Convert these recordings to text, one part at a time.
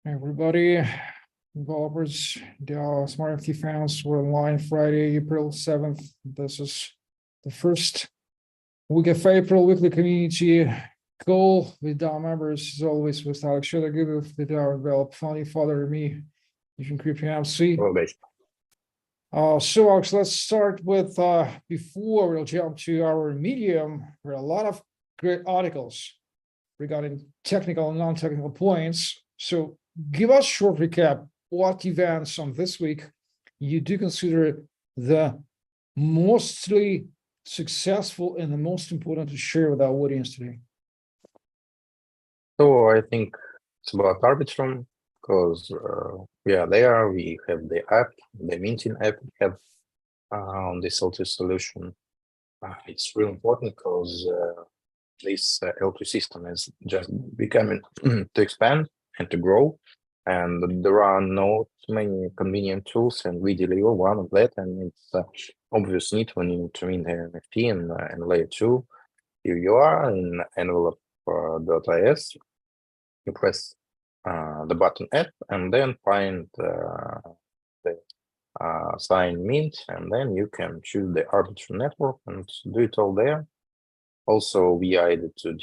Everybody, developers, smart NFT fans, we're online Friday, April 7th. This is the first week of April weekly community call with our members, as always, with Alex Shedogubov, with our Envelop founding father, me, Eugene NFTSY. So Alex, let's start with, before we'll jump to our Medium, there are a lot of great articles regarding technical and non-technical points. So give us a short recap, what events on this week you do consider the mostly successful and the most important to share with our audience today? So I think it's about Arbitrum, because there we have the app, the minting app we have on this L2 solution. It's really important because this L2 system is just becoming to expand and to grow, and there are not many convenient tools, and we deliver one of that, and it's obvious need when you need to mint an NFT and layer 2. Here you are in envelop.is. You press the button app and then find the sign mint, and then you can choose the Arbitrum network and do it all there. Also, we added to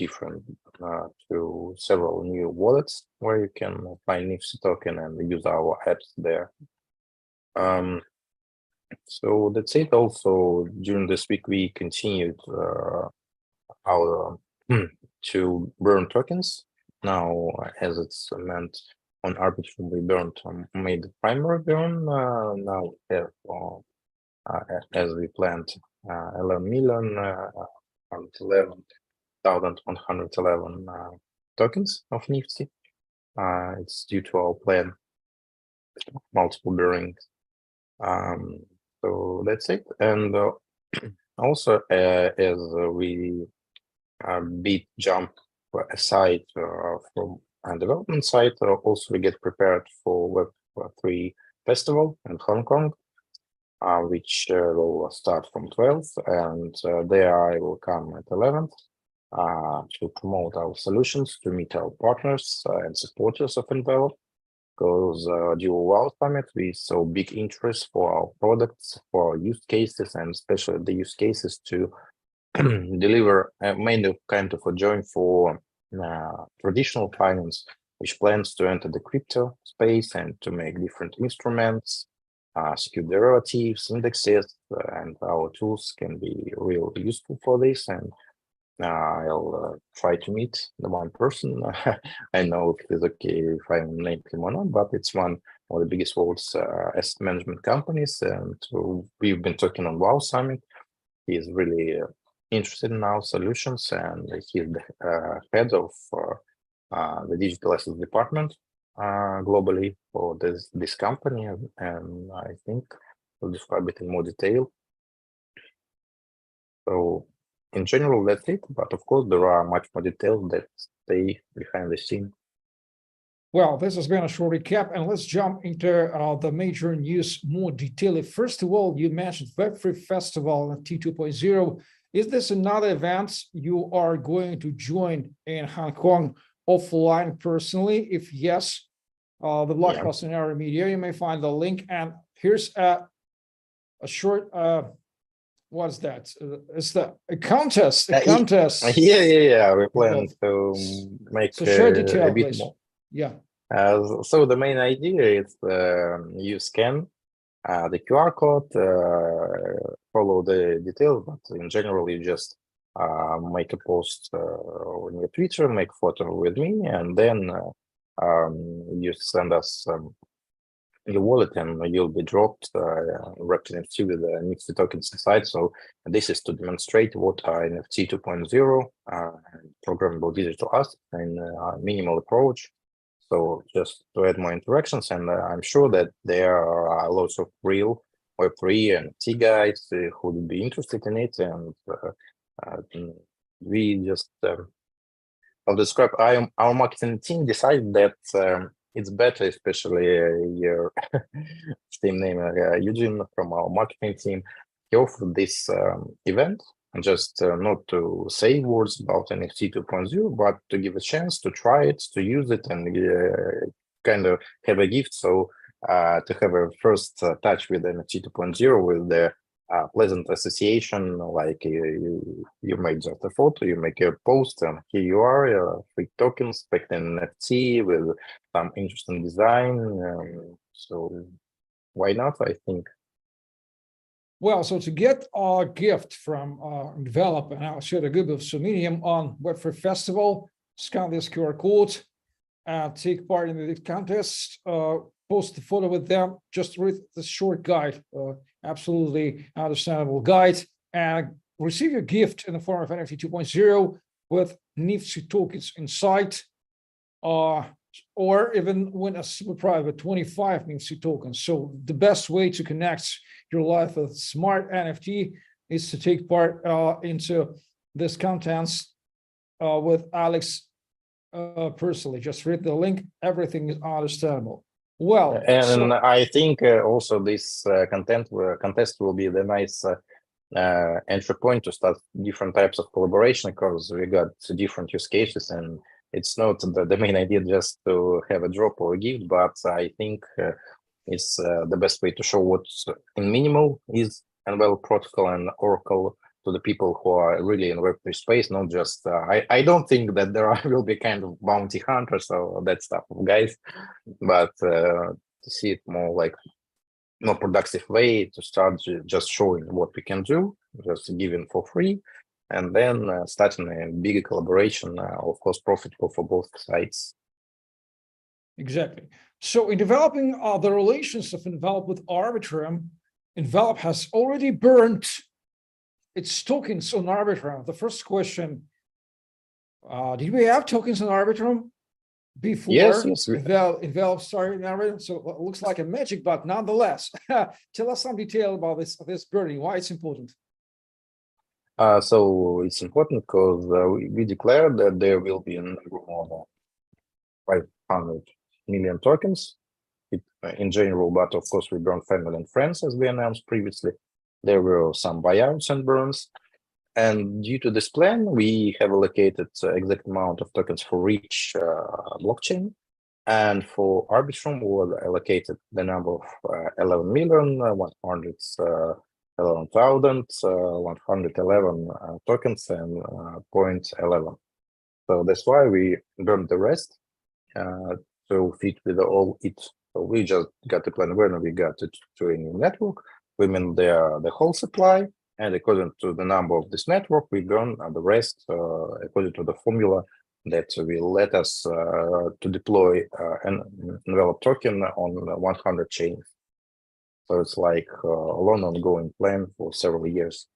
several new wallets where you can find NIFTSY token and use our apps there. So that's it. Also, during this week, we continued our to burn tokens. Now, as it's meant on Arbitrum, we made the primary burn. Now we have, as we planned, 11,111 tokens of NIFTSY. It's due to our plan, multiple burnings. So that's it. And also, as we bit jump aside from a development side, also we get prepared for Web3 Festival in Hong Kong, which will start from 12th, and there I will come at 11th to promote our solutions, to meet our partners and supporters of Envelop, because during Wow Summit we saw big interest for our products, for our use cases, and especially the use cases to deliver kind of a joint for traditional finance, which plans to enter the crypto space and to make different instruments, secure derivatives, indexes, and our tools can be really useful for this. And I'll try to meet the one person. I know if it's okay if I name him or not, but it's one of the biggest world's asset management companies, and we've been talking on Wow Summit. He's really interested in our solutions, and he's the head of the digital assets department globally for this company, and I think we'll describe it in more detail. So in general, that's it, but of course there are much more details that stay behind the scene. Well, this has been a short recap, and let's jump into the major news more detailedly. First of all, you mentioned Web3 Festival T 2.0. Is this another event you are going to join in Hong Kong offline personally? If yes, the blog post in our media, you may find the link. And here's a short, what's that? It's a contest. A contest. Yeah. We plan to make share detail, a bit please. more. Yeah. So the main idea is you scan the QR code, follow the details, but in general, you just make a post on your Twitter, make a photo with me, and then you send us your wallet, and you'll be dropped NFT with the NFTSY tokens inside. So this is to demonstrate what are NFT 2.0 programmable digital assets and minimal approach. So just to add more interactions, and I'm sure that there are lots of real Web3 and NFT guys who would be interested in it, and we just I'll describe. Our marketing team decided that it's better, especially your team name Eugene from our marketing team. He offered this event, and just not to say words about NFT 2.0, but to give a chance to try it, to use it, and kind of have a gift. So to have a first touch with NFT 2.0 with the pleasant association, like you make just a photo, you make a post, and here you are, free tokens, backed in NFT with some interesting design. So why not? I think. Well, so to get a gift from Envelop and Alex Shedogubov Medium on Web3 Festival, scan this QR code, take part in the contest, post the photo with them, just read the short guide, absolutely understandable guide, and receive your gift in the form of NFT 2.0 with NIFTSY tokens inside, or even win a super private 25 NIFTSY tokens. So the best way to connect your life with smart NFT is to take part into this contents with Alex personally. Just read the link, everything is understandable. Well, and so, I think also this contest will be the nice entry point to start different types of collaboration, because we got different use cases, and it's not the main idea just to have a drop or a gift, but I think it's the best way to show what's in minimal is Envelop protocol and Oracle to the people who are really in Web3 space, not just, I don't think that there will be kind of bounty hunters or that stuff of guys, but to see it more productive way to start just showing what we can do, just giving for free, and then starting a bigger collaboration, of course, profitable for both sides. exactly. So in developing the relations of Envelop with Arbitrum, Envelop has already burned its tokens on Arbitrum. The first question, did we have tokens on Arbitrum before Yes. Envelop started Arbitrum? So it looks like a magic, but nonetheless, tell us some detail about this burning, why it's important. So it's important because we declared that there will be a number of 500 million tokens in general, but of course we burned family and friends, as we announced previously. There were some buyouts and burns, and due to this plan, we have allocated exact amount of tokens for each blockchain. And for Arbitrum, we allocated the number of 11,111,111 tokens and 0.11. So that's why we burned the rest to fit with all it. So we just got the plan when we got it to a new network. We mean the whole supply, and according to the number of this network, we burn the rest according to the formula that will let us to deploy an Envelop token on 100 chains. So it's like a long ongoing plan for several years.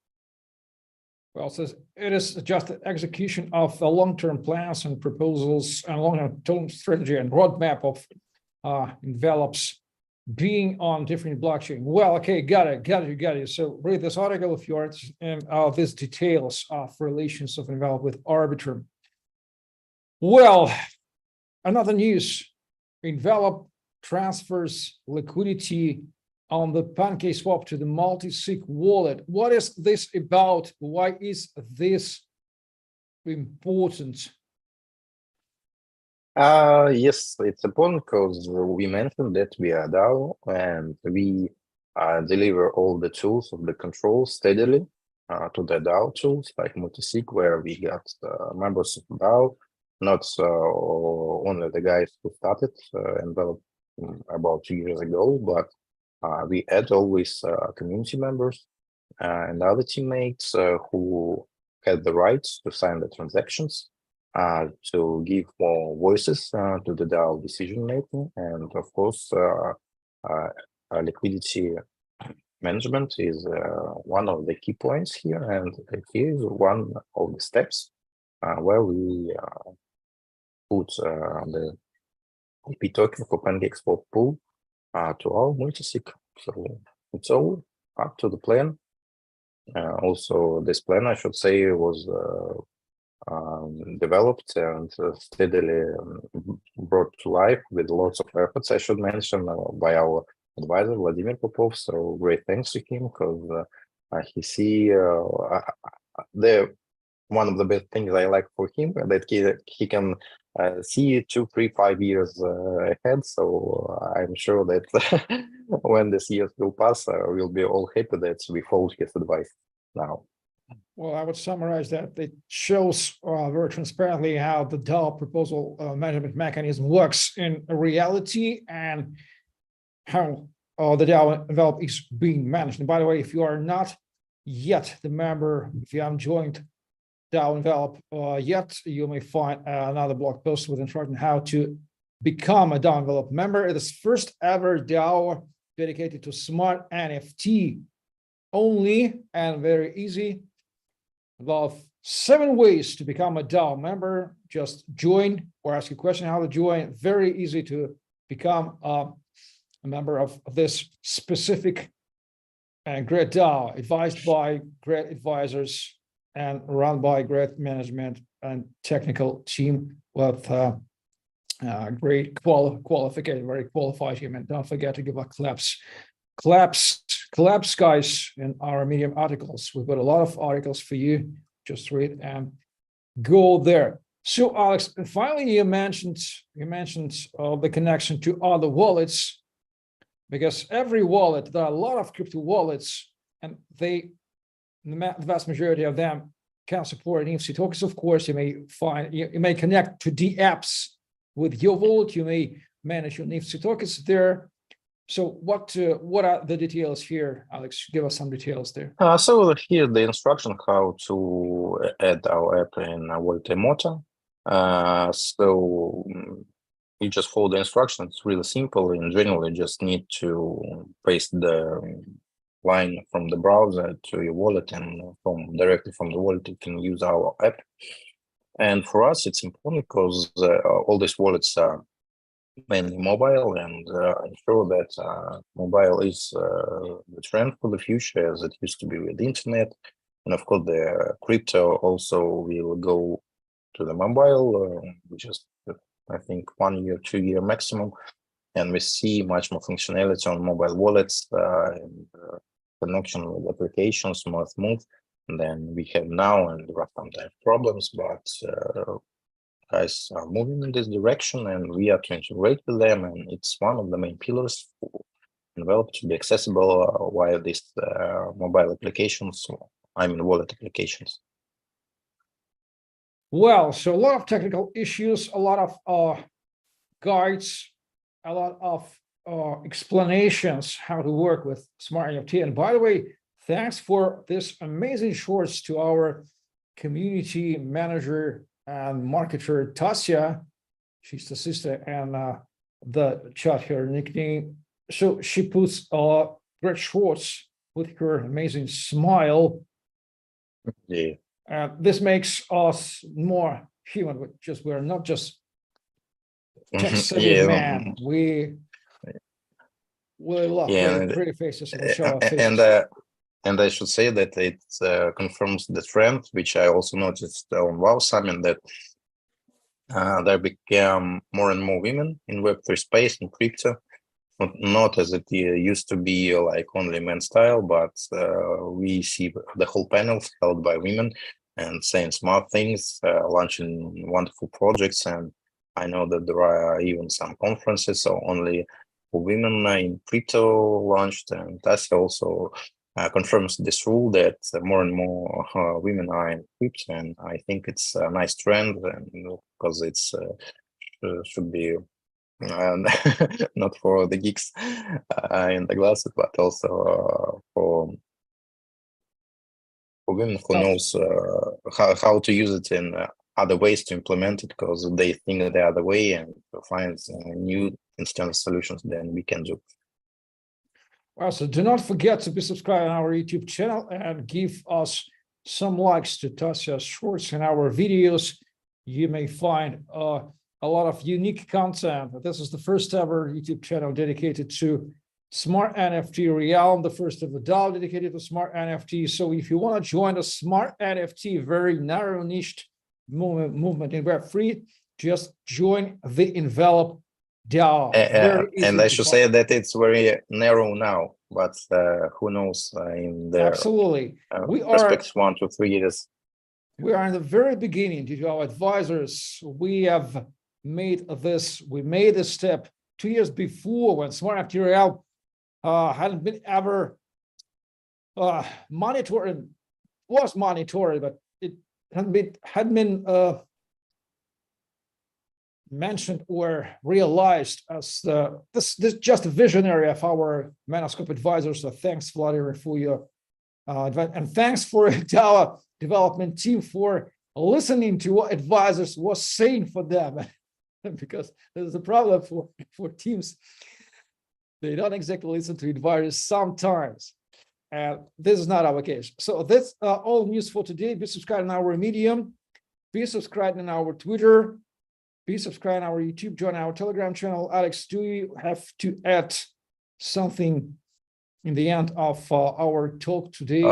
Well, so it is just the execution of the long-term plans and proposals and long-term strategy and roadmap of Envelops being on different blockchain. Well, okay, got it. So read this article if you are interested in these details of relations of Envelop with Arbitrum. Well, another news, Envelop transfers liquidity on the pancakeswap to the multi-sig wallet. What is this about? Why is this important? Yes, it's important because we mentioned that we are DAO and we deliver all the tools of the control steadily to the DAO tools like multi-sig, where we got members of DAO, not only the guys who started Envelop about 2 years ago, but we add always community members and other teammates who had the rights to sign the transactions, to give more voices to the DAO decision making, and of course, liquidity management is one of the key points here, and here is one of the steps where we put the EP token for pancakeswap pool to our multi-sig. So it's all up to the plan. Also, this plan, I should say, was developed and steadily brought to life with lots of efforts, I should mention, by our advisor, Vladimir Popov. So great thanks to him, because he see one of the best things I like for him, that he can see 2, 3, 5 years ahead. So I'm sure that when this years will pass, we'll be all happy that we followed his advice now. Well, I would summarize that it shows very transparently how the DAO proposal management mechanism works in reality and how the DAO envelope is being managed. And by the way, if you are not yet the member, if you haven't joined DAO envelope yet, you may find another blog post with instruction how to become a DAO envelope member. It is first ever DAO dedicated to smart NFT only and very easy. About 7 ways to become a DAO member. Just join or ask a question how to join. Very easy to become a member of this specific and great DAO, advised by great advisors and run by great management and technical team with great qualification, very qualified team. And don't forget to give a claps, guys, in our Medium articles. We've got a lot of articles for you. Just read and go there. So, Alex, finally, you mentioned the connection to other wallets, because every wallet, there are a lot of crypto wallets, and the vast majority of them can support NIFTSY tokens. Of course, you may connect to dApps with your wallet. You may manage your NIFTSY tokens there. So what are the details here, Alex? Give us some details there. So here the instruction how to add our app in Wallet Motor. So you just follow the instructions. It's really simple. In general, you just need to paste the line from the browser to your wallet, and directly from the wallet you can use our app. And for us, it's important because all these wallets are mainly mobile, and I'm sure that mobile is the trend for the future, as it used to be with the internet. And of course, the crypto also will go to the mobile, just I think 1 year, 2 year maximum. And we see much more functionality on mobile wallets and connection with applications more smooth than we have now. And there are sometimes problems, but guys are moving in this direction, and we are to integrate with them, and it's one of the main pillars for Envelop to be accessible via these mobile applications, wallet applications. Well, so a lot of technical issues, a lot of guides, a lot of explanations how to work with Smart NFT. And by the way, thanks for this amazing shorts to our community manager and marketer Tasia. She's the sister, and the chat here nickname. So she puts great shorts with her amazing smile. Yeah. This makes us more human. We're not just tech-savvy man. We love pretty faces and show our faces. And I should say that it confirms the trend, which I also noticed on WoW Summit, that there became more and more women in Web3 space and crypto. Not as it used to be like only men style, but we see the whole panels held by women and saying smart things, launching wonderful projects. And I know that there are even some conferences so only for women in crypto launched, and Tasia also confirms this rule that more and more women are in crypto, and I think it's a nice trend, and because it's should be not for the geeks in the glasses, but also for women who knows how to use it in other ways to implement it, because they think the other way and find new instant solutions than we can do. Well, so do not forget to be subscribed on our YouTube channel and give us some likes to Tasia's shorts and our videos. You may find a lot of unique content. This is the first ever YouTube channel dedicated to Smart NFT Realm, the first ever DAO dedicated to Smart NFT. So if you want to join the Smart NFT, very narrow niched movement in Web3, just join the Envelop DAO. And I should say that it's very narrow now, but who knows in the absolutely perspective 1 to 3 years. We are in the very beginning due to our advisors. We have made this. We made this step 2 years before, when smart FTRL hadn't been ever monitored. Was monitored, but it hadn't been mentioned or realized as this just a visionary of our Manuscope advisors. So thanks, Vladimir, for your advice, and thanks for our development team for listening to what advisors was saying for them. Because there's a problem for teams. They don't exactly listen to advisors sometimes. And this is not our case. So that's all news for today. Be subscribed in our Medium. Be subscribed in our Twitter. Be subscribed in our YouTube. Join our Telegram channel. Alex, do you have to add something in the end of our talk today?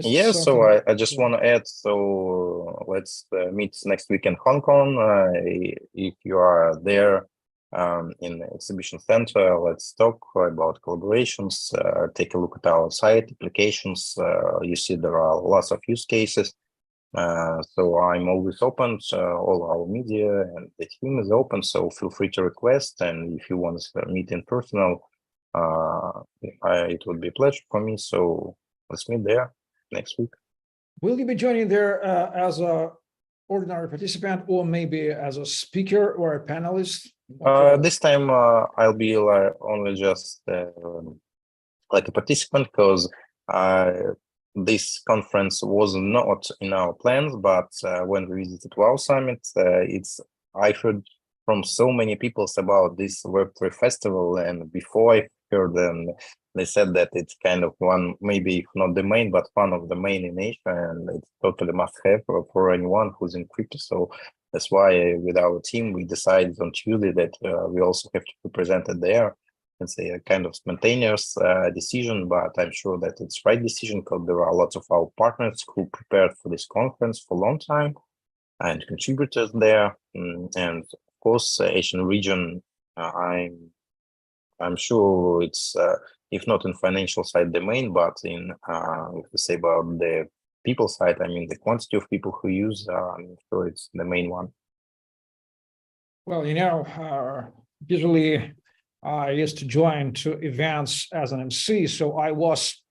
Yeah, so I just want to add, so let's meet next week in Hong Kong. If you are there in the exhibition center, let's talk about collaborations, take a look at our site, applications. You see there are lots of use cases. So I'm always open, all our media and the team is open, so feel free to request. And if you want to meet in person, it would be a pleasure for me. So let's meet there next week. Will you be joining there as a ordinary participant, or maybe as a speaker or a panelist? This time I'll be only just like a participant, because this conference was not in our plans, but when we visited WOW Summit, I heard from so many people about this Web3 festival, and before I heard them, they said that it's kind of one, maybe if not the main, but one of the main in Asia, and it's totally must-have for anyone who's in crypto. So that's why with our team, we decided on Tuesday that we also have to be presented there. It's a kind of spontaneous decision, but I'm sure that it's right decision, because there are lots of our partners who prepared for this conference for a long time and contributors there. And of course, Asian region, I'm sure it's, if not in financial side domain, but in, if we say about the people side, I mean, the quantity of people who use, I'm sure it's the main one. Well, usually I used to join to events as an MC, so I was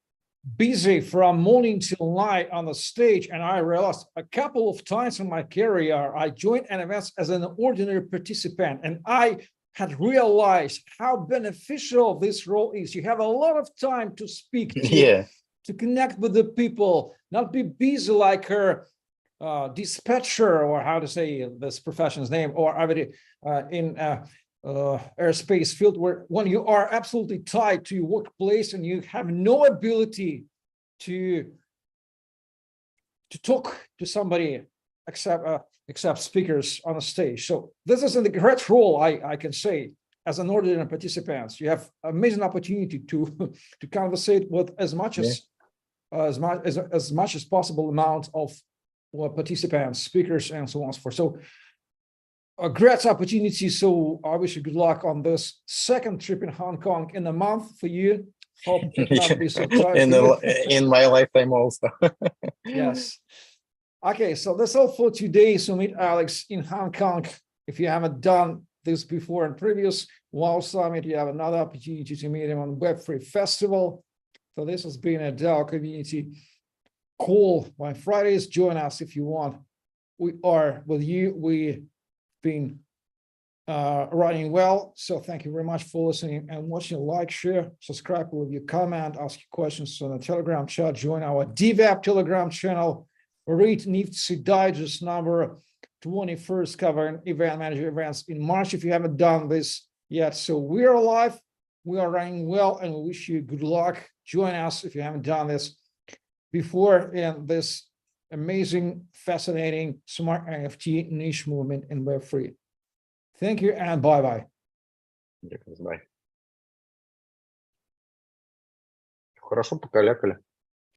busy from morning till night on the stage, and I realized a couple of times in my career I joined an event as an ordinary participant, and I had realized how beneficial this role is. You have a lot of time to speak, to connect with the people, not be busy like her dispatcher, or how to say this profession's name, or in airspace field, where when you are absolutely tied to your workplace and you have no ability to talk to somebody except speakers on a stage. So this is a great role, I can say, as an ordinary participant. You have amazing opportunity to conversate with as much as possible amount of participants, speakers, and so on and so forth. So a great opportunity. So I wish you good luck on this second trip in Hong Kong in a month for you. Hope it not be so tight in my lifetime also. Yes. Okay, so that's all for today. So meet Alex in Hong Kong. If you haven't done this before in previous WOW Summit, you have another opportunity to meet him on Web3 Festival. So this has been a DAO community call by Fridays. Join us if you want. We are with you. We've been running well. So thank you very much for listening and watching. Like, share, subscribe, leave your comment, ask your questions on the Telegram chat, join our DeWeb Telegram channel. Read NIFTSY Digest number 21st, covering event manager events in March if you haven't done this yet. So we are live, we are running well, and we wish you good luck. Join us if you haven't done this before in this amazing, fascinating, smart NFT niche movement in Web3. Thank you and bye-bye. Bye. Хорошо покалякали.